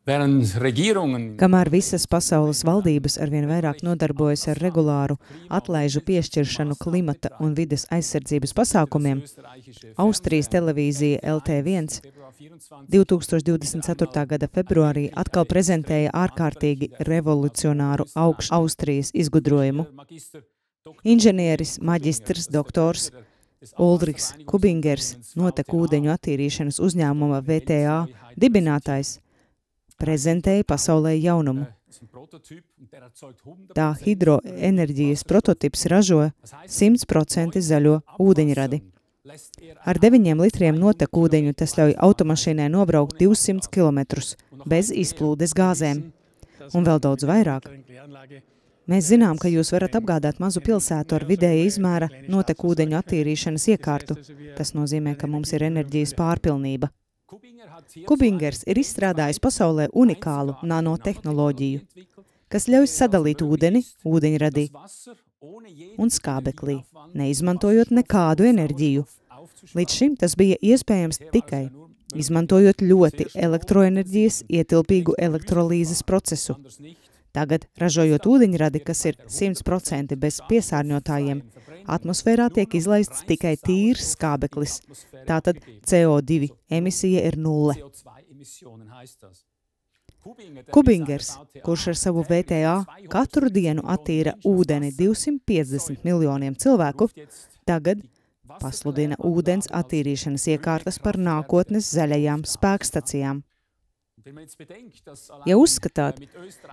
Kamēr visas pasaules valdības arvien vairāk nodarbojas ar regulāru atlaižu piešķiršanu klimata un vides aizsardzības pasākumiem, Austrijas televīzija LT1 2024. gada februārī atkal prezentēja ārkārtīgi revolucionāru Austrijas izgudrojumu. Inženieris, maģistrs, doktors Ulrichs Kubingers, notekūdeņu attīrīšanas uzņēmuma VTA dibinātājs, prezentēja pasaulē jaunumu. Tā hidroenerģijas prototips ražo 100% zaļo ūdeņradi. Ar 9 litriem notekūdeņu tas ļauj automašīnai nobraukt 200 kilometrus bez izplūdes gāzēm. Un vēl daudz vairāk. Mēs zinām, ka jūs varat apgādāt mazu pilsētu ar vidēja izmēra notekūdeņu attīrīšanas iekārtu. Tas nozīmē, ka mums ir enerģijas pārpilnība. Kubingers ir izstrādājis pasaulē unikālu nanotehnoloģiju, kas ļauj sadalīt ūdeni, ūdeņradī un skābeklī, neizmantojot nekādu enerģiju. Līdz šim tas bija iespējams tikai izmantojot ļoti elektroenerģijas ietilpīgu elektrolīzes procesu. Tagad, ražojot ūdeņradi, kas ir 100% bez piesārņotājiem, atmosfērā tiek izlaists tikai tīrs skābeklis. Tātad CO2 emisija ir 0. Kubingers, kurš ar savu VTA katru dienu attīra ūdeni 250 miljoniem cilvēku, tagad pasludina ūdens attīrīšanas iekārtas par nākotnes zaļajām spēkstacijām. Ja uzskatāt,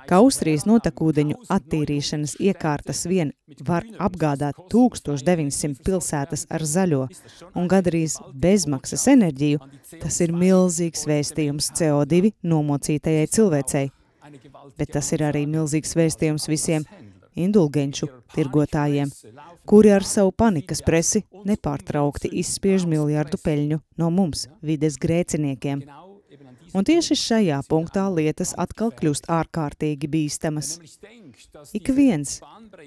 ka Austrijas notekūdeņu attīrīšanas iekārtas vien var apgādāt 1900 pilsētas ar zaļo un gandrīz bezmaksas enerģiju, tas ir milzīgs vēstījums CO2 nomocītajai cilvēcei. Bet tas ir arī milzīgs vēstījums visiem indulgenču tirgotājiem, kuri ar savu panikas presi nepārtraukti izspiež miljardu peļņu no mums, vides grēciniekiem. Un tieši šajā punktā lietas atkal kļūst ārkārtīgi bīstamas. Ik viens,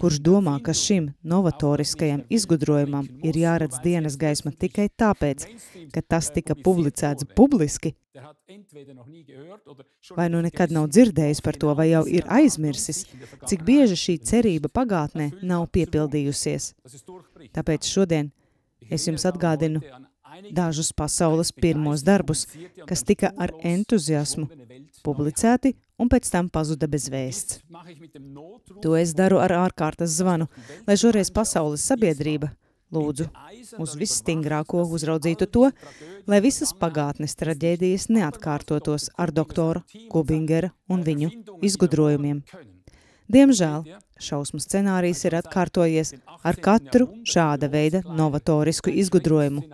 kurš domā, ka šim novatoriskajam izgudrojumam ir jāredz dienas gaisma tikai tāpēc, ka tas tika publicēts publiski, vai nu nekad nav dzirdējis par to, vai jau ir aizmirsis, cik bieži šī cerība pagātnē nav piepildījusies. Tāpēc šodien es jums atgādinu dažus pasaules pirmos darbus, kas tika ar entuziasmu publicēti un pēc tam pazuda bez vēsts. To es daru ar ārkārtas zvanu, lai šoreiz pasaules sabiedrība, lūdzu, uz visstingrāko uzraudzītu to, lai visas pagātnes traģēdijas neatkārtotos ar doktoru Kubingera un viņu izgudrojumiem. Diemžēl, šausmu scenārijs ir atkārtojies ar katru šāda veida novatorisku izgudrojumu.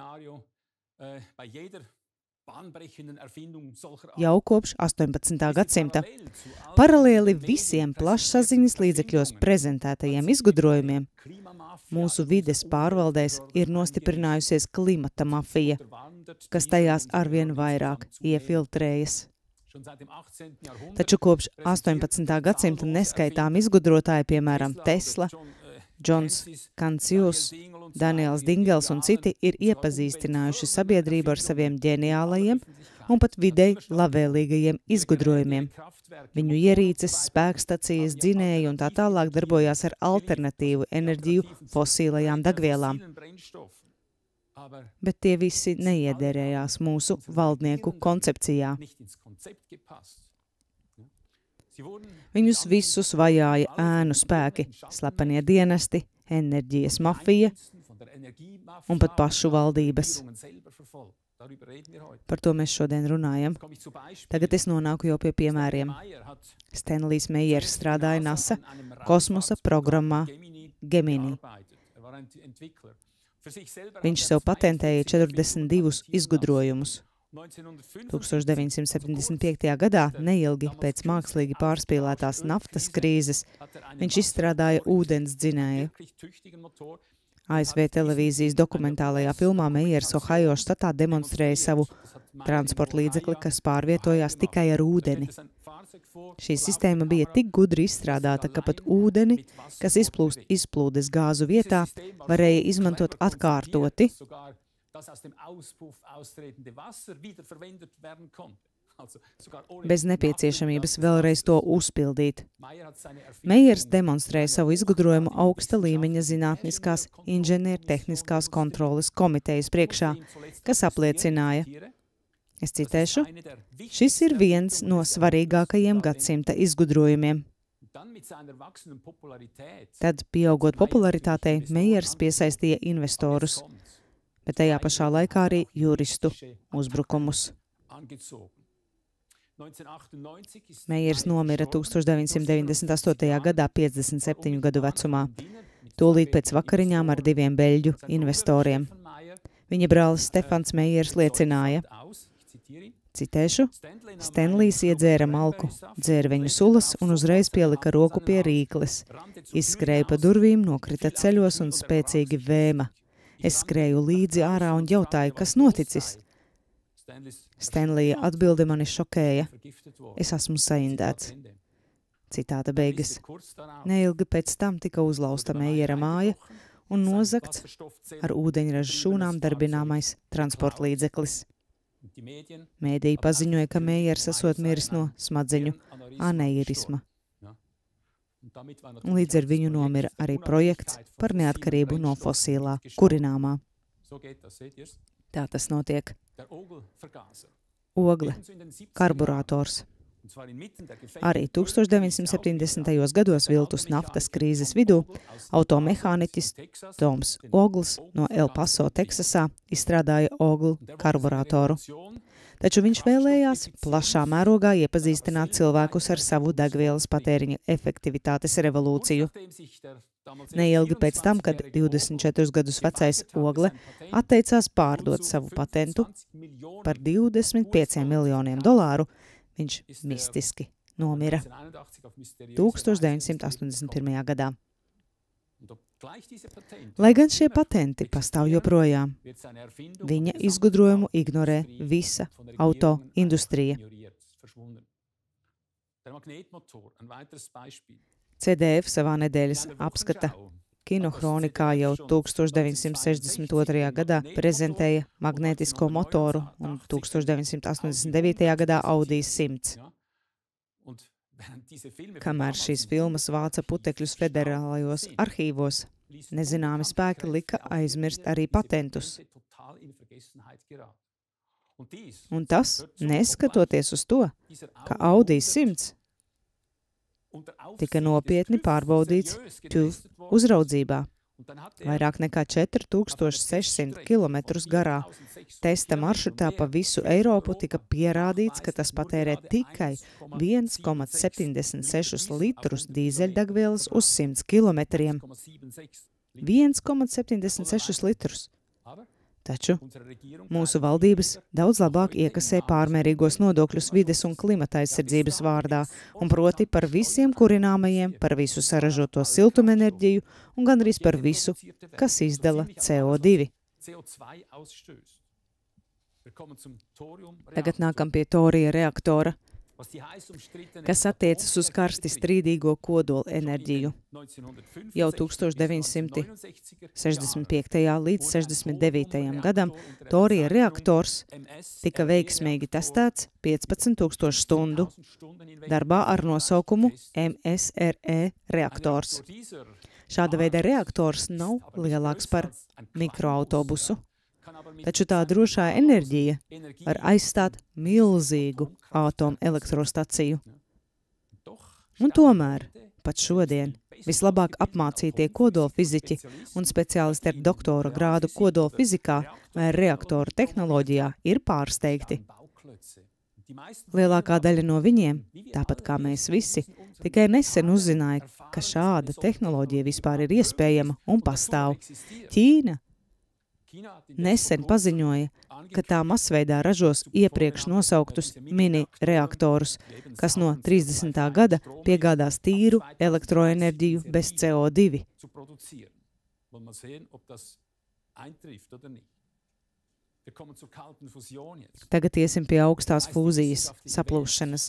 Jau kopš 18. gadsimta. Paralēli visiem plašsaziņas līdzekļos prezentētajiem izgudrojumiem, mūsu vides pārvaldēs ir nostiprinājusies klimata mafija, kas tajās arvien vairāk iefiltrējas. Taču kopš 18. gadsimta neskaitām izgudrotāji, piemēram, Tesla, Džons Kancius, Daniels Dingels un citi ir iepazīstinājuši sabiedrību ar saviem ģeniālajiem un pat videi labvēlīgajiem izgudrojumiem. Viņu ierīces, spēkstacijas, dzinēji un tā tālāk darbojās ar alternatīvu enerģiju fosīlajām degvielām. Bet tie visi neiederējās mūsu valdnieku koncepcijā. Viņus visus vajāja ēnu spēki, slepenie dienesti, enerģijas mafija un pat pašu valdības. Par to mēs šodien runājam. Tagad es nonāku jau pie piemēriem. Stanlijs Mejers strādāja NASA kosmosa programmā Gemini. Viņš sev patentēja 42 izgudrojumus. 1975. gadā, neilgi pēc mākslīgi pārspīlētās naftas krīzes, viņš izstrādāja ūdens dzinēju. ASV televīzijas dokumentālajā filmā Mejers Ohio štatā demonstrēja savu transporta līdzekli, kas pārvietojās tikai ar ūdeni. Šī sistēma bija tik gudri izstrādāta, ka pat ūdeni, kas izplūst izplūdes gāzu vietā, varēja izmantot atkārtoti. bez nepieciešamības vēlreiz to uzpildīt. Meiers demonstrēja savu izgudrojumu augsta līmeņa zinātniskās inženiertehniskās kontroles komitejas priekšā, kas apliecināja, es citēšu, šis ir viens no svarīgākajiem gadsimta izgudrojumiem. Tad, pieaugot popularitātei, Meiers piesaistīja investorus, bet tajā pašā laikā arī juristu uzbrukumus. Meiers nomira 1998. gadā 57 gadu vecumā, tūlīt pēc vakariņām ar 2 beļģu investoriem. Viņa brālis Stefans Meiers liecināja, citēšu, Stenlijs iedzēra malku, dzēra viņu sulas un uzreiz pielika roku pie rīkles. Izskrēja pa durvīm, nokrita ceļos un spēcīgi vēma. Es skrēju līdzi ārā un jautāju, kas noticis. Stenlija atbilde mani šokēja. Es esmu saindēts. Citāta beigas. Neilgi pēc tam tika uzlausta Meiera māja un nozagts ar ūdeņraža šūnām darbināmais transportlīdzeklis. Mēdīji paziņoja, ka Meiers esot miris no smadzeņu aneirisma. Un līdz ar viņu nomira arī projekts par neatkarību no fosilā kurināmā. Tā tas notiek. Ogle, karburators. Arī 1970. gados viltus naftas krīzes vidū automehāniķis Toms Ogls no El Paso, Teksasā, izstrādāja Oglu karburatoru. Taču viņš vēlējās plašā mērogā iepazīstināt cilvēkus ar savu degvielas patēriņa efektivitātes revolūciju. Neilgi pēc tam, kad 24 gadus vecais Ogle atteicās pārdot savu patentu par $25 miljoniem, viņš mistiski nomira 1981. gadā. Lai gan šie patenti pastāv joprojām, viņa izgudrojumu ignorē visa auto industrija. CDF savā nedēļas apskata kinohronikā jau 1962. gadā prezentēja magnētisko motoru un 1989. gadā Audi 100. Kamēr šīs filmas vāca putekļus federālajos arhīvos, nezināmi spēki lika aizmirst arī patentus. Un tas, neskatoties uz to, ka Audi 100 tika nopietni pārbaudīts TÜV uzraudzībā. Vairāk nekā 4600 kilometrus garā testa maršrutā pa visu Eiropu tika pierādīts, ka tas patērē tikai 1,76 litrus dīzeļdegvielas uz 100 kilometriem. 1,76 litrus. Taču mūsu valdības daudz labāk iekasē pārmērīgos nodokļus vides un klimata aizsardzības vārdā, un proti par visiem kurināmajiem, par visu saražoto siltumenerģiju un gandrīz par visu, kas izdala CO2. Tagad nākam pie torija reaktora, kas attiecas uz karsti strīdīgo kodola enerģiju. Jau 1965. līdz 69. gadam torija reaktors tika veiksmīgi testēts 15,000 stundu darbā ar nosaukumu MSRE reaktors. Šāda veida reaktors nav lielāks par mikroautobusu, taču tā drošā enerģija var aizstāt milzīgu atomelektrostaciju. Un tomēr, pat šodien, vislabāk apmācītie kodolfiziķi un speciālisti ar doktora grādu kodolfizikā vai reaktoru tehnoloģijā ir pārsteigti. Lielākā daļa no viņiem, tāpat kā mēs visi, tikai nesen uzzināja, ka šāda tehnoloģija vispār ir iespējama un pastāv. Ķīna nesen paziņoja, ka tā masveidā ražos iepriekš nosauktus mini-reaktorus, kas no 30. gada piegādās tīru elektroenerģiju bez CO2. Tagad iesim pie augstās fūzijas saplūšanas.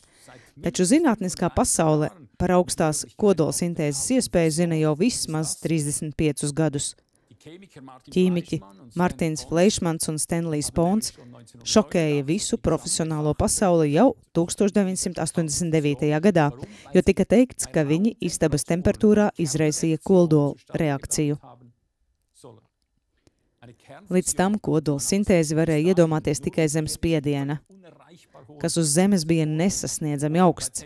Taču zinātniskā pasaule par augstās kodolsintēzes iespēju zina jau vismaz 35 gadus. Ķīmiķi Martins Fleišmans un Stanlijs Pons šokēja visu profesionālo pasauli jau 1989. gadā, jo tika teikts, ka viņi istabas temperatūrā izraisīja kodola reakciju. Līdz tam kodola sintēzi varēja iedomāties tikai zem spiediena, kas uz Zemes bija nesasniedzami augsts.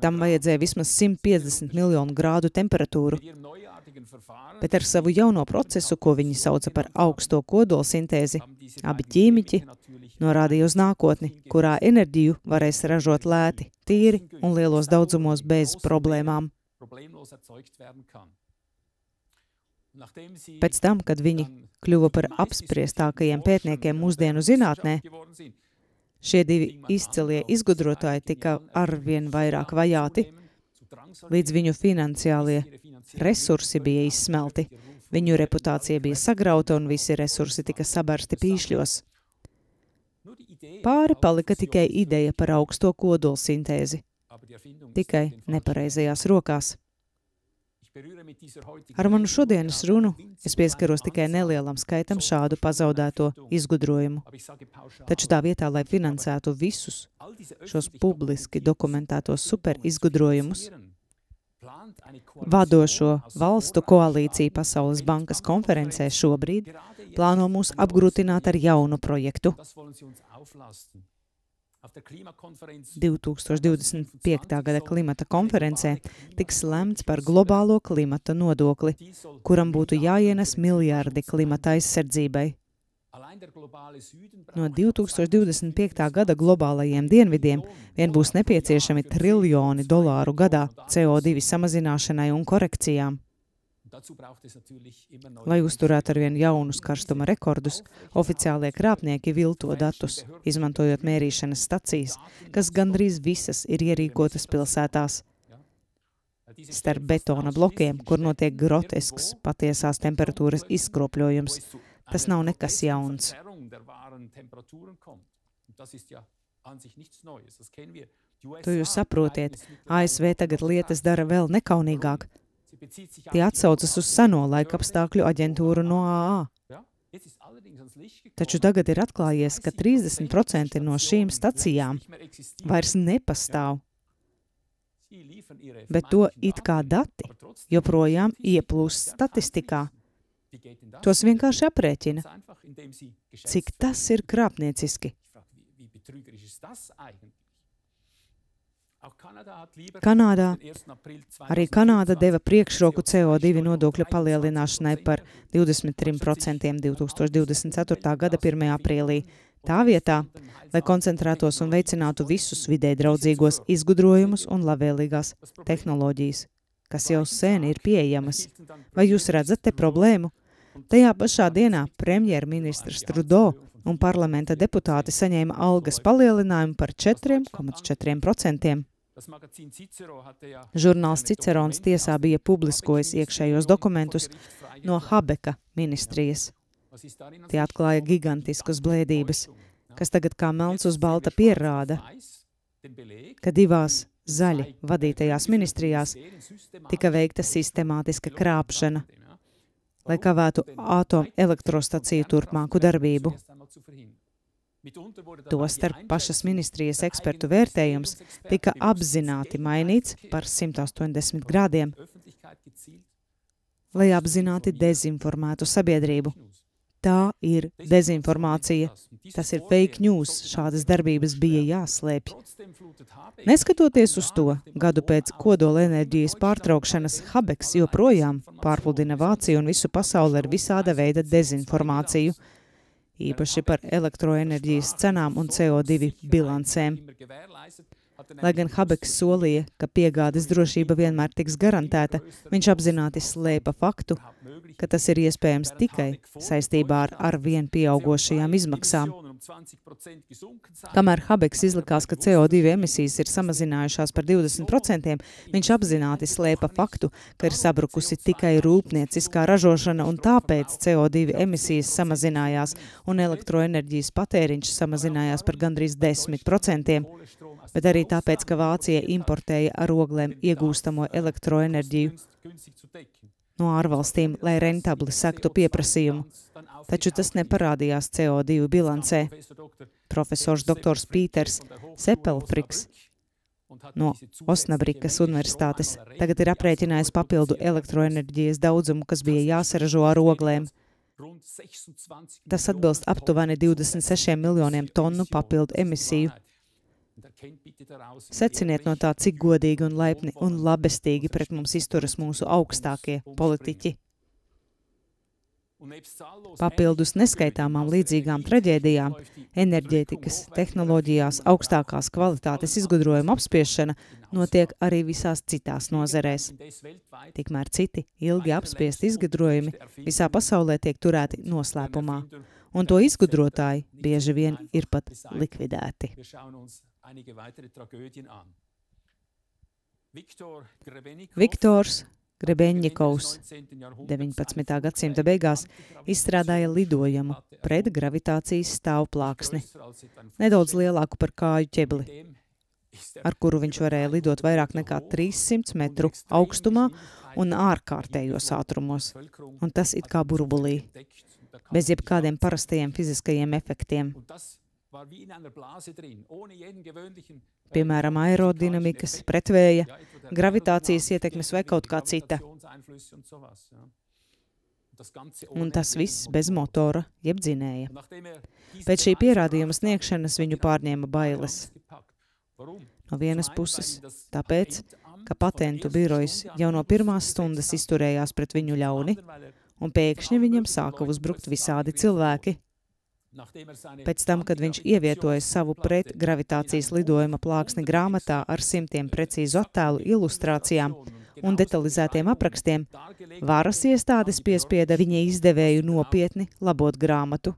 Tam vajadzēja vismaz 150 miljonu grādu temperatūru, bet ar savu jauno procesu, ko viņi sauca par augsto kodola sintēzi, abi ķīmiķi norādīja uz nākotni, kurā enerģiju varēs ražot lēti, tīri un lielos daudzumos bez problēmām. Pēc tam, kad viņi kļuva par apspriestākajiem pētniekiem mūsdienu zinātnē, šie divi izcilie izgudrotāji tika arvien vairāk vajāti, līdz viņu finansiālie resursi bija izsmelti, viņu reputācija bija sagrauta un visi resursi tika sabarsti pīšļos. Pāri palika tikai ideja par augsto kodola sintēzi, tikai nepareizajās rokās. Ar manu šodienas runu es pieskaros tikai nelielam skaitam šādu pazaudēto izgudrojumu. Taču tā vietā, lai finansētu visus šos publiski dokumentētos superizgudrojumus, vadošo valstu koalīcija Pasaules bankas konferencē šobrīd plāno mūs apgrūtināt ar jaunu projektu. 2025. gada klimata konferencē tiks lemts par globālo klimata nodokli, kuram būtu jāienes miljardi klimata aizsardzībai. No 2025. gada globālajiem dienvidiem vien būs nepieciešami triljoni dolāru gadā CO2 samazināšanai un korekcijām. Lai uzturētu arvien jaunus karstuma rekordus, oficiālie krāpnieki vilto datus, izmantojot mērīšanas stacijas, kas gandrīz visas ir ierīkotas pilsētās. Starp betona blokiem, kur notiek grotesks patiesās temperatūras izkropļojums. Tas nav nekas jauns. To jūs saprotiet, ASV tagad lietas dara vēl nekaunīgāk. Tie atsaucas uz seno laika apstākļu aģentūru no AA. Taču tagad ir atklājies, ka 30% no šīm stacijām vairs nepastāv. Bet to it kā dati joprojām ieplūst statistikā. Tos vienkārši aprēķina. Cik tas ir krāpnieciski? Arī Kanāda deva priekšroku CO2 nodokļu palielināšanai par 23% 2024. gada 1. aprīlī. Tā vietā, lai koncentrētos un veicinātu visus vidē draudzīgos izgudrojumus un labvēlīgās tehnoloģijas, kas jau sen ir pieejamas. Vai jūs redzat te problēmu? Tajā pašā dienā premjerministrs Trudeau un parlamenta deputāti saņēma algas palielinājumu par 4,4%. Žurnāls Cicerons tiesā bija publiskojis iekšējos dokumentus no Habeka ministrijas. Tie atklāja gigantiskas blēdības, kas tagad kā melns uz balta pierāda, ka divās zaļi vadītajās ministrijās tika veikta sistemātiska krāpšana, lai kavētu atomelektrostaciju turpmāku darbību. Tostarp pašas ministrijas ekspertu vērtējums tika apzināti mainīts par 180 grādiem, lai apzināti dezinformētu sabiedrību. Tā ir dezinformācija, tas ir fake news, šādas darbības bija jāslēpj. Neskatoties uz to, gadu pēc kodola enerģijas pārtraukšanas Habeks joprojām pārpludina Vāciju un visu pasauli ar visāda veida dezinformāciju, īpaši par elektroenerģijas cenām un CO2 bilancēm. Lai gan Habeks solīja, ka piegādes drošība vienmēr tiks garantēta, viņš apzināti slēpa faktu, ka tas ir iespējams tikai saistībā ar vien pieaugošajām izmaksām. Kamēr Habeks izlikās, ka CO2 emisijas ir samazinājušās par 20%, viņš apzināti slēpa faktu, ka ir sabrukusi tikai rūpnieciskā ražošana un tāpēc CO2 emisijas samazinājās un elektroenerģijas patēriņš samazinājās par gandrīz 10%, bet arī tāpēc, ka Vācija importēja ar oglēm iegūstamo elektroenerģiju no ārvalstīm, lai rentabli sektu pieprasījumu, taču tas neparādījās CO2 bilancē. Profesors doktors Pīters Sepelfriks no Osnabrikas universitātes tagad ir aprēķinājis papildu elektroenerģijas daudzumu, kas bija jāsaražo ar oglēm. Tas atbilst aptuveni 26 miljoniem tonu papildu emisiju. Seciniet no tā, cik godīgi un laipni un labestīgi pret mums izturas mūsu augstākie politiķi. Papildus neskaitāmām līdzīgām traģēdijām, enerģētikas, tehnoloģijās, augstākās kvalitātes izgudrojuma apspiešana notiek arī visās citās nozerēs. Tikmēr citi ilgi apspiesti izgudrojumi visā pasaulē tiek turēti noslēpumā, un to izgudrotāji bieži vien ir pat likvidēti. Viktors Grebeņņikovs 19. gadsimta beigās izstrādāja lidojamu pretgravitācijas stāvplāksni, nedaudz lielāku par kāju ķebli, ar kuru viņš varēja lidot vairāk nekā 300 metru augstumā un ārkārtējos ātrumos, un tas it kā burbulī, bez jebkādiem parastajiem fiziskajiem efektiem. Piemēram, aerodinamikas, pretvēja, gravitācijas ietekmes vai kaut kā cita. Un tas viss bez motora, jeb dzinēja. Pēc šī pierādījuma sniegšanas viņu pārņēma bailes. No vienas puses, tāpēc, ka patentu birojs jau no pirmās stundas izturējās pret viņu ļauni, un pēkšņi viņam sāka uzbrukt visādi cilvēki. Pēc tam, kad viņš ievietoja savu pretgravitācijas lidojuma plāksni grāmatā ar simtiem precīzu attēlu ilustrācijām un detalizētiem aprakstiem, varas iestādes piespieda viņa izdevēju nopietni labot grāmatu.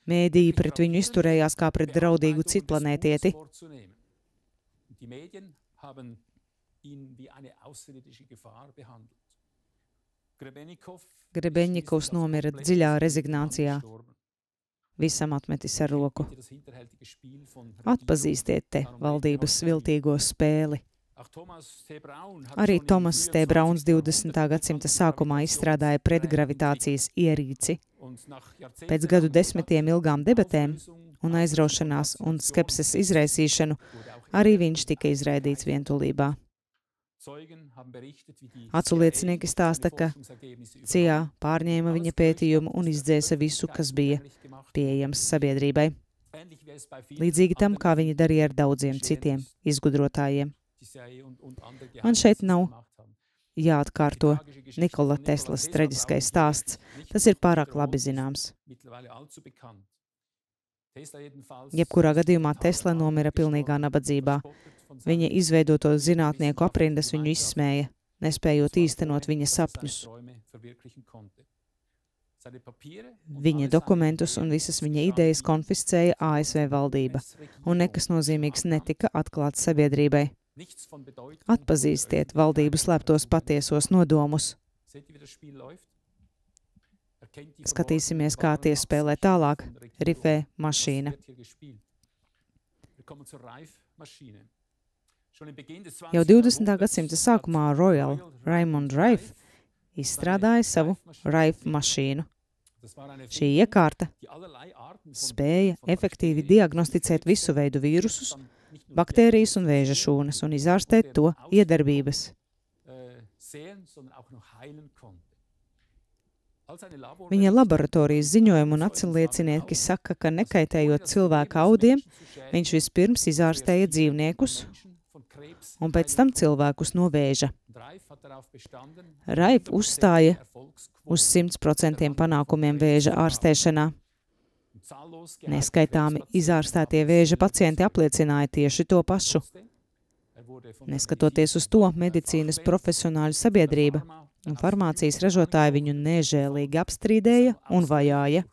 Mēdīji pret viņu izturējās kā pret draudīgu citplanētieti. Grebeņņikovs nomira dziļā rezignācijā. Visam atmetis ar roku. Atpazīstiet te valdības viltīgo spēli. Arī Tomas T. Brauns 20. gadsimta sākumā izstrādāja pretgravitācijas ierīci. Pēc gadu desmitiem ilgām debatēm un aizraušanās un skepses izraisīšanu arī viņš tika izraidīts vientulībā. Acu liecinieki stāsta, ka CIA pārņēma viņa pētījumu un izdzēsa visu, kas bija pieejams sabiedrībai. Līdzīgi tam, kā viņi darīja ar daudziem citiem izgudrotājiem. Man šeit nav jāatkārto Nikola Teslas traģiskais stāsts. Tas ir pārāk labi zināms. Jebkurā gadījumā Tesla nomira pilnīgā nabadzībā. Viņa izveidoto zinātnieku aprindas viņu izsmēja, nespējot īstenot viņa sapņus. Viņa dokumentus un visas viņa idejas konfiscēja ASV valdība, un nekas nozīmīgs netika atklāts sabiedrībai. Atpazīstiet valdību slēptos patiesos nodomus. Skatīsimies, kā tie spēlē tālāk. Rifē mašīna. Jau 20. gadsimta sākumā Royal Raymond Rife izstrādāja savu Rife mašīnu. Šī iekārta spēja efektīvi diagnosticēt visu veidu vīrusus, baktērijas un vēža šūnas un izārstēt to iedarbības. Viņa laboratorijas ziņojumi un aciliecinieki saka, ka nekaitējot cilvēka audiem, viņš vispirms izārstēja dzīvniekus un pēc tam cilvēkus no vēža. Rife uzstāja uz 100% panākumiem vēža ārstēšanā. Neskaitāmi izārstētie vēža pacienti apliecināja tieši to pašu. Neskatoties uz to, medicīnas profesionāļu sabiedrība un farmācijas ražotāji viņu nežēlīgi apstrīdēja un vajāja.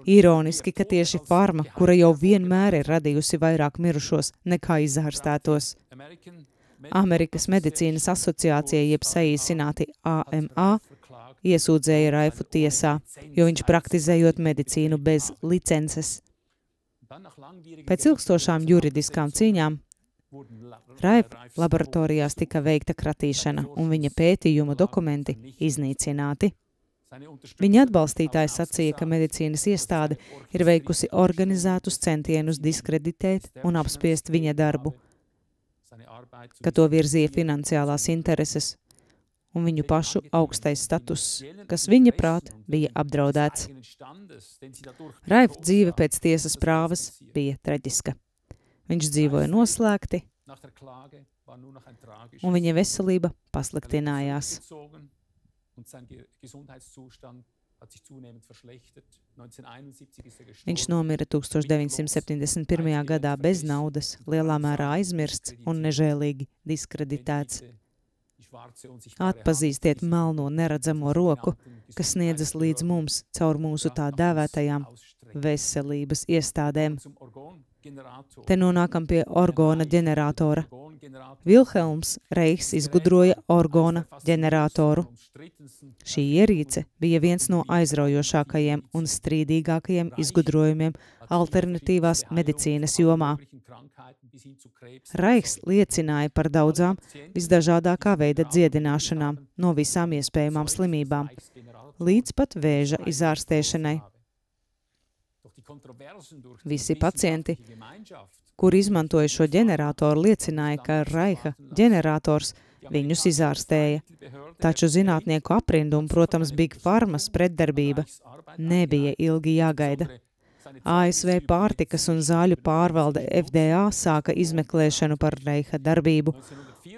Ironiski, ka tieši farma, kura jau vienmēr ir radījusi vairāk mirušos nekā izārstētos. Amerikas medicīnas asociācija, jeb saīsināti AMA, iesūdzēja Raifu tiesā, jo viņš praktizējot medicīnu bez licences. Pēc ilgstošām juridiskām cīņām Raifa laboratorijās tika veikta kratīšana, un viņa pētījumu dokumenti iznīcināti. Viņa atbalstītāji sacīja, ka medicīnas iestāde ir veikusi organizētus centienus diskreditēt un apspiest viņa darbu, ka to virzīja finansiālās intereses un viņu pašu augstais status, kas viņa prāt bija apdraudēts. Raifa dzīve pēc tiesas prāvas bija traģiska. Viņš dzīvoja noslēgti, un viņa veselība pasliktinājās. Viņš nomira 1971. gadā bez naudas, lielā mērā aizmirsts un nežēlīgi diskreditēts. Atpazīstiet melno neredzamo roku, kas sniedzas līdz mums caur mūsu tā dēvētajām veselības iestādēm. Te nonākam pie orgona ģeneratora. Vilhelms Reichs izgudroja orgona ģeneratoru. Šī ierīce bija viens no aizraujošākajiem un strīdīgākajiem izgudrojumiem alternatīvās medicīnas jomā. Reichs liecināja par daudzām visdažādākā veida dziedināšanām no visām iespējamām slimībām, līdz pat vēža izārstēšanai. Visi pacienti, kuri izmantoja šo ģeneratoru, liecināja, ka Reicha ģenerators viņus izārstēja. Taču zinātnieku aprindu un, protams, Big Pharmas pretdarbība nebija ilgi jāgaida. ASV pārtikas un zāļu pārvalde FDA sāka izmeklēšanu par Reicha darbību,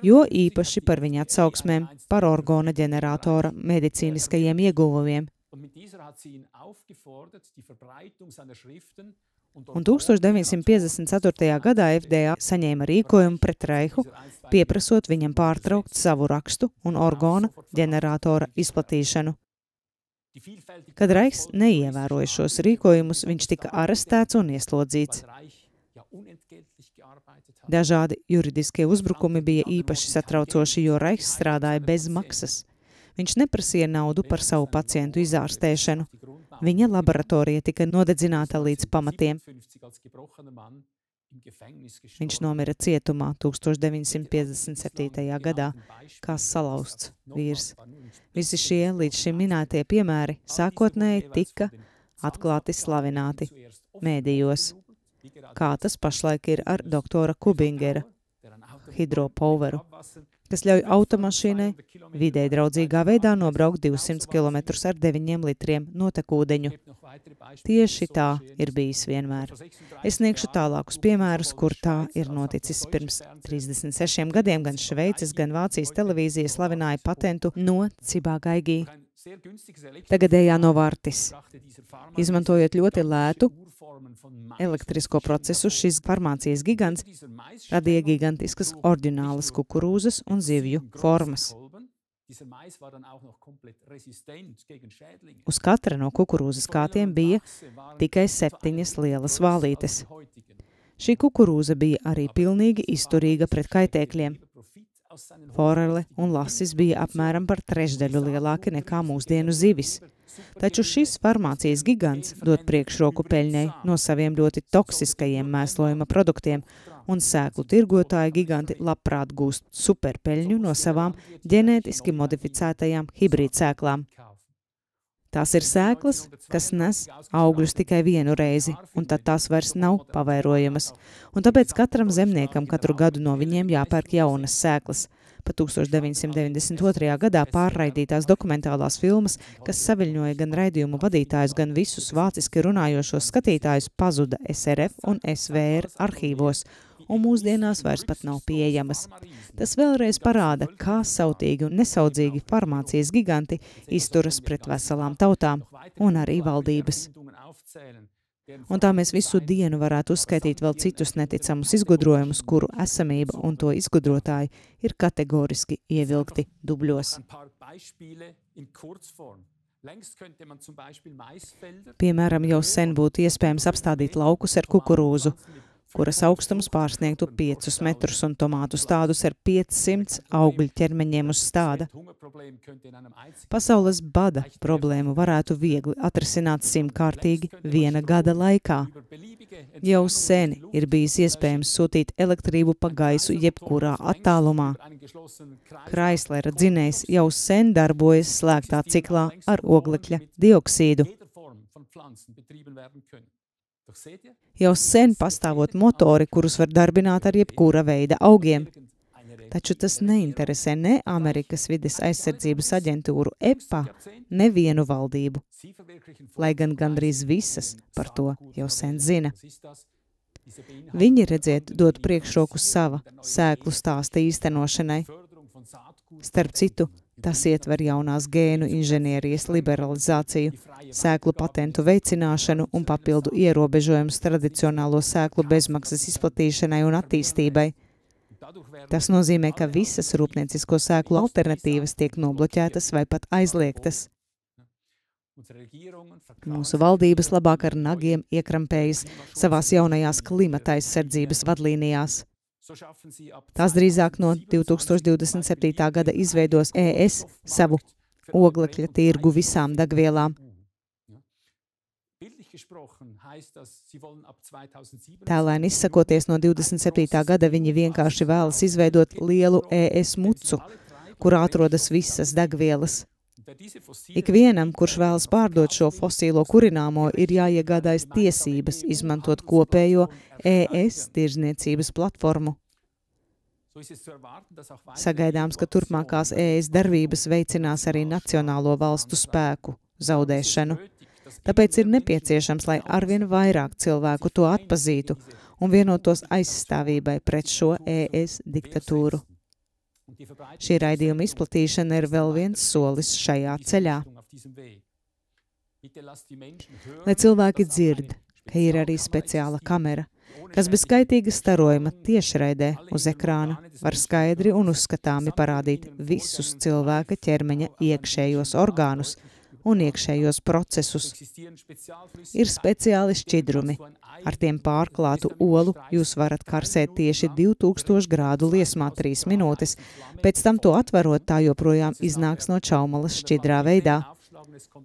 jo īpaši par viņa atsauksmēm par orgona ģeneratora medicīniskajiem ieguvumiem. Un 1954. gadā FDA saņēma rīkojumu pret Reichu, pieprasot viņam pārtraukt savu rakstu un orgona ģeneratora izplatīšanu. Kad Reichs neievēroja šos rīkojumus, viņš tika arestēts un ieslodzīts. Dažādi juridiskie uzbrukumi bija īpaši satraucoši, jo Reichs strādāja bez maksas. Viņš neprasīja naudu par savu pacientu izārstēšanu. Viņa laboratorija tika nodedzināta līdz pamatiem. Viņš nomira cietumā 1957. gadā, kā salauzts vīrs. Visi šie līdz šim minētie piemēri sākotnēji tika atklāti slavināti mēdījos, kā tas pašlaik ir ar doktora Kubingera hidropoweru, kas ļauj automašīnai vidē draudzīgā veidā nobraukt 200 km ar 9 litriem notekūdeņu. Tieši tā ir bijis vienmēr. Es sniegšu tālākus piemērus, kur tā ir noticis. Pirms 36 gadiem gan Šveices, gan Vācijas televīzija slavināja patentu no Ciba-Geigy, tagadējā Novartis. Izmantojot ļoti lētu elektrisko procesu, šis farmācijas gigants radīja gigantiskas oriģinālas kukurūzas un zivju formas. Uz katra no kukurūzas kātiem bija tikai 7 lielas vālītes. Šī kukurūza bija arī pilnīgi izturīga pret kaitēkļiem. Forele un lasis bija apmēram par 1/3 lielāki nekā mūsdienu zivis. Taču šis farmācijas gigants dod priekšroku peļņai no saviem ļoti toksiskajiem mēslojuma produktiem, un sēklu tirgotāji giganti labprāt gūst superpeļņu no savām ģenētiski modificētajām hibrīdsēklām. Tās ir sēklas, kas nes augļus tikai vienu reizi, un tad tās vairs nav pavairojamas. Un tāpēc katram zemniekam katru gadu no viņiem jāpērk jaunas sēklas. Pa 1992. gadā pārraidītās dokumentālās filmas, kas saviļņoja gan raidījumu vadītājus, gan visus vāciski runājošos skatītājus, pazuda SRF un SVR arhīvos, un mūsdienās vairs pat nav pieejamas. Tas vēlreiz parāda, kā sautīgi un nesaudzīgi farmācijas giganti izturas pret veselām tautām un arī valdības. Un tā mēs visu dienu varētu uzskaitīt vēl citus neticamus izgudrojumus, kuru esamība un to izgudrotāji ir kategoriski ievilkti dubļos. Piemēram, jau sen būtu iespējams apstādīt laukus ar kukurūzu, kuras augstums pārsniegtu 5 metrus un tomātu stādus ar 500 augļu ķermeņiem uz stāda. Pasaules bada problēmu varētu viegli atrisināt 100-kārtīgi 1 gada laikā. Jau sen ir bijis iespējams sūtīt elektrību pa gaisu jebkurā attālumā. Chryslera dzinējs jau sen darbojas slēgtā ciklā ar oglekļa dioksīdu. Jau sen pastāvot motori, kurus var darbināt ar jebkura veida augiem. Taču tas neinteresē ne Amerikas vides aizsardzības aģentūru EPA, nevienu valdību, lai gan gandrīz visas par to jau sen zina. Viņi, redziet, dod priekšroku sava sēklu stāsta īstenošanai. Starp citu, tas ietver jaunās gēnu inženierijas liberalizāciju, sēklu patentu veicināšanu un papildu ierobežojumus tradicionālo sēklu bezmaksas izplatīšanai un attīstībai. Tas nozīmē, ka visas rūpniecisko sēklu alternatīvas tiek nobloķētas vai pat aizliegtas. Mūsu valdības labāk ar nagiem iekrampējas savās jaunajās klimata aizsardzības vadlīnijās. Tās drīzāk no 2027. gada izveidos ES savu oglekļa tirgu visām degvielām. Tēlēni izsakoties no 27. gada viņi vienkārši vēlas izveidot lielu ES mucu, kurā atrodas visas degvielas. Ikvienam, kurš vēlas pārdot šo fosīlo kurināmo, ir jāiegādājas tiesības izmantot kopējo ES tirzniecības platformu. Sagaidāms, ka turpmākās ES darbības veicinās arī nacionālo valstu spēku zaudēšanu. Tāpēc ir nepieciešams, lai arvien vairāk cilvēku to atpazītu un vienotos aizstāvībai pret šo ES diktatūru. Šī raidījuma izplatīšana ir vēl viens solis šajā ceļā. Lai cilvēki dzird, ka ir arī speciāla kamera, kas bez kaitīga starojuma tiešraidē uz ekrāna var skaidri un uzskatāmi parādīt visus cilvēka ķermeņa iekšējos orgānus un iekšējos procesus. Ir speciāli šķidrumi. Ar tiem pārklātu olu jūs varat karsēt tieši 2000 grādu liesmā 3 minūtes, pēc tam to atverot tā joprojām iznāks no čaumalas šķidrā veidā.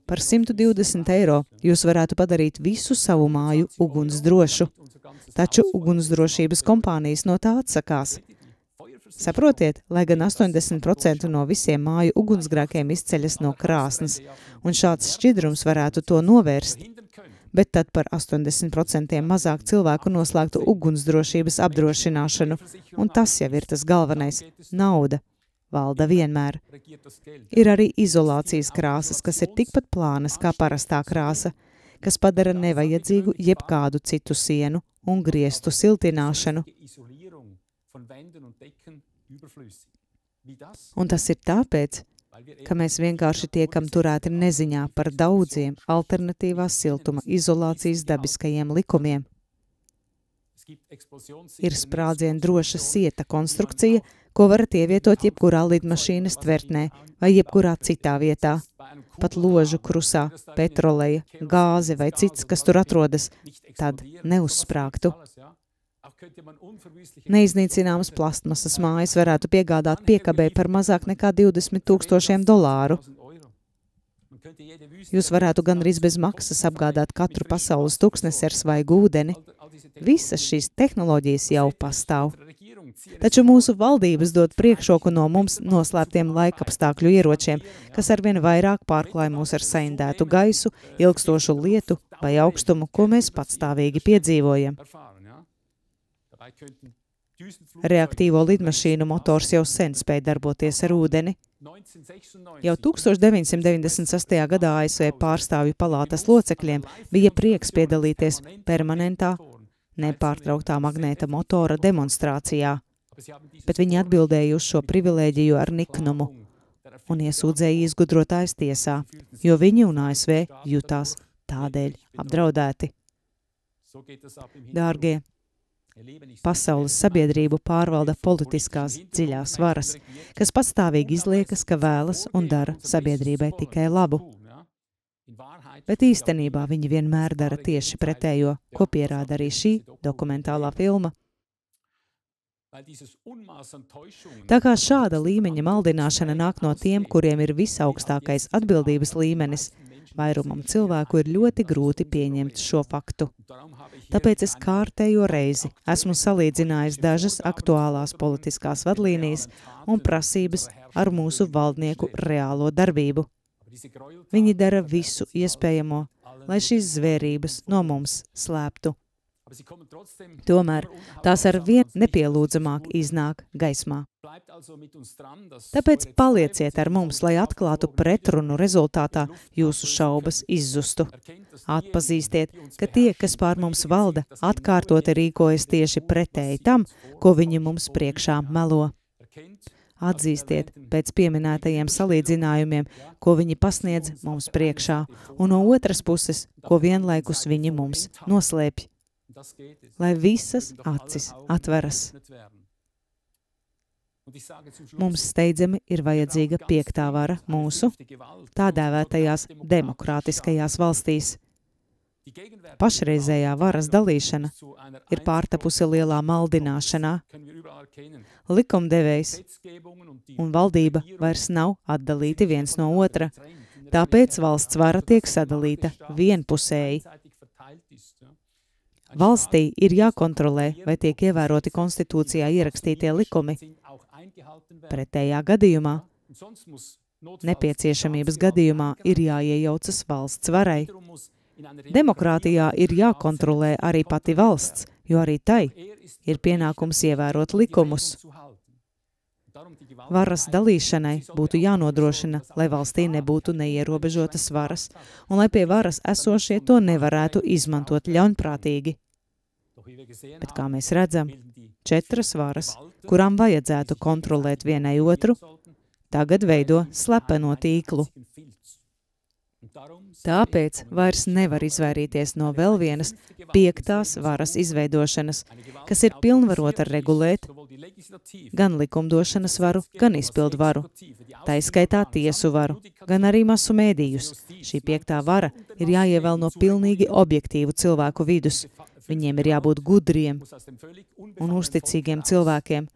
Par 120 eiro jūs varētu padarīt visu savu māju ugunsdrošu, taču ugunsdrošības kompānijas no tā atsakās. Saprotiet, lai gan 80% no visiem māju ugunsgrēkiem izceļas no krāsnes, un šāds šķidrums varētu to novērst, bet tad par 80% mazāk cilvēku noslēgtu ugunsdrošības apdrošināšanu, un tas jau ir tas galvenais – nauda. Valda vienmēr. Ir arī izolācijas krāsas, kas ir tikpat plānas kā parastā krāsa, kas padara nevajadzīgu jebkādu citu sienu un griestu siltināšanu. Un tas ir tāpēc, ka mēs vienkārši tiekam turēti neziņā par daudziem alternatīvās siltuma izolācijas dabiskajiem likumiem. Ir sprādzienu droša sieta konstrukcija, ko varat ievietot jebkurā lidmašīnas tvertnē vai jebkurā citā vietā. Pat ložu krusā, petroleja, gāze vai cits, kas tur atrodas, tad neuzsprāgtu. Neiznīcināmas plastmasas mājas varētu piegādāt piekabē par mazāk nekā $20,000. Jūs varētu gandrīz bez maksas apgādāt katru pasaules tuksnesi ar svaigu ūdeni. Visas šīs tehnoloģijas jau pastāv. Taču mūsu valdības dod priekšroku no mums noslēptiem laikapstākļu ieročiem, kas arvien vairāk pārklāj mūs ar saindētu gaisu, ilgstošu lietu vai augstumu, ko mēs patstāvīgi piedzīvojam. Reaktīvo lidmašīnu motors jau sen spēja darboties ar ūdeni. Jau 1998. gadā ASV pārstāvju palātas locekļiem bija prieks piedalīties permanentā, nepārtrauktā magnēta motora demonstrācijā, bet viņi atbildēja uz šo privilēģiju ar niknumu un iesūdzēja izgudrotājas tiesā, jo viņi un ASV jutās tādēļ apdraudēti. Dārgie, pasaules sabiedrību pārvalda politiskās dziļās varas, kas pastāvīgi izliekas, ka vēlas un dara sabiedrībai tikai labu. Bet īstenībā viņi vienmēr dara tieši pretējo, ko pierāda arī šī dokumentālā filma. Tā kā šāda līmeņa maldināšana nāk no tiem, kuriem ir visaugstākais atbildības līmenis, vairumam cilvēku ir ļoti grūti pieņemt šo faktu. Tāpēc es kārtējo reizi esmu salīdzinājis dažas aktuālās politiskās vadlīnijas un prasības ar mūsu valdnieku reālo darbību. Viņi dara visu iespējamo, lai šīs zvērības no mums slēptu. Tomēr tās ar vien nepielūdzamāk iznāk gaismā. Tāpēc palieciet ar mums, lai atklātu pretrunu rezultātā jūsu šaubas izzustu. Atpazīstiet, ka tie, kas pār mums valda, atkārtoti rīkojas tieši pretēji tam, ko viņi mums priekšā melo. Atzīstiet pēc pieminētajiem salīdzinājumiem, ko viņi pasniedz mums priekšā, un no otras puses, ko vienlaikus viņi mums noslēpj. Lai visas acis atveras. Mums steidzami ir vajadzīga piektā vara mūsu tā dēvētajās demokrātiskajās valstīs. Pašreizējā varas dalīšana ir pārtapusi lielā maldināšanā. Likumdevējs un valdība vairs nav atdalīti viens no otra, tāpēc valsts vara tiek sadalīta vienpusēji. Valstī ir jākontrolē, vai tiek ievēroti konstitūcijā ierakstītie likumi. Pretējā gadījumā, nepieciešamības gadījumā, ir jāiejaucas valsts varai. Demokrātijā ir jākontrolē arī pati valsts, jo arī tai ir pienākums ievērot likumus. Varas dalīšanai būtu jānodrošina, lai valstī nebūtu neierobežotas varas, un lai pie varas esošie to nevarētu izmantot ļaunprātīgi. Bet, kā mēs redzam, 4 varas, kurām vajadzētu kontrolēt vienai otru, tagad veido slepeno tīklu. Tāpēc vairs nevar izvairīties no vēl vienas 5. varas izveidošanas, kas ir pilnvarota regulēt gan likumdošanas varu, gan izpildu varu, taiskaitā tiesu varu, gan arī masu mēdījus. Šī 5. vara ir jāievēl no pilnīgi objektīvu cilvēku vidus. Viņiem ir jābūt gudriem un uzticīgiem cilvēkiem,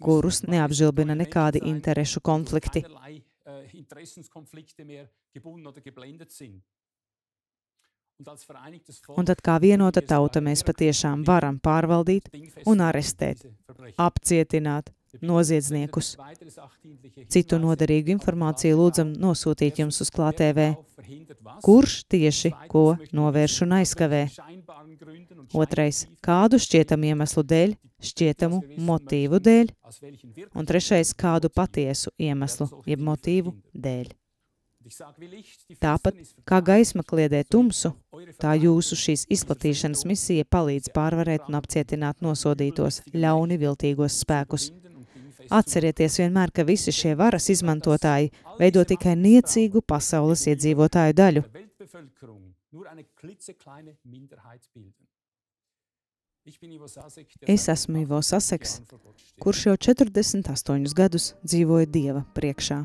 kurus neapžilbina nekādi interešu konflikti. Un tad kā vienota tauta mēs patiešām varam pārvaldīt un arestēt, apcietināt noziedzniekus. Citu noderīgu informāciju lūdzam nosūtīt jums uz Klāt TV. Kurš tieši ko novērš un aizkavē? 2. kādu šķietamu iemeslu dēļ, šķietamu motīvu dēļ, un 3. kādu patiesu iemeslu, jeb motīvu dēļ. Tāpat, kā gaisma kliedē tumsu, tā jūsu šīs izplatīšanas misija palīdz pārvarēt un apcietināt nosodītos, ļauni viltīgos spēkus. Atcerieties vienmēr, ka visi šie varas izmantotāji veido tikai niecīgu pasaules iedzīvotāju daļu. Es esmu Ivo Saseks, kurš jau 48 gadus dzīvoja Dieva priekšā.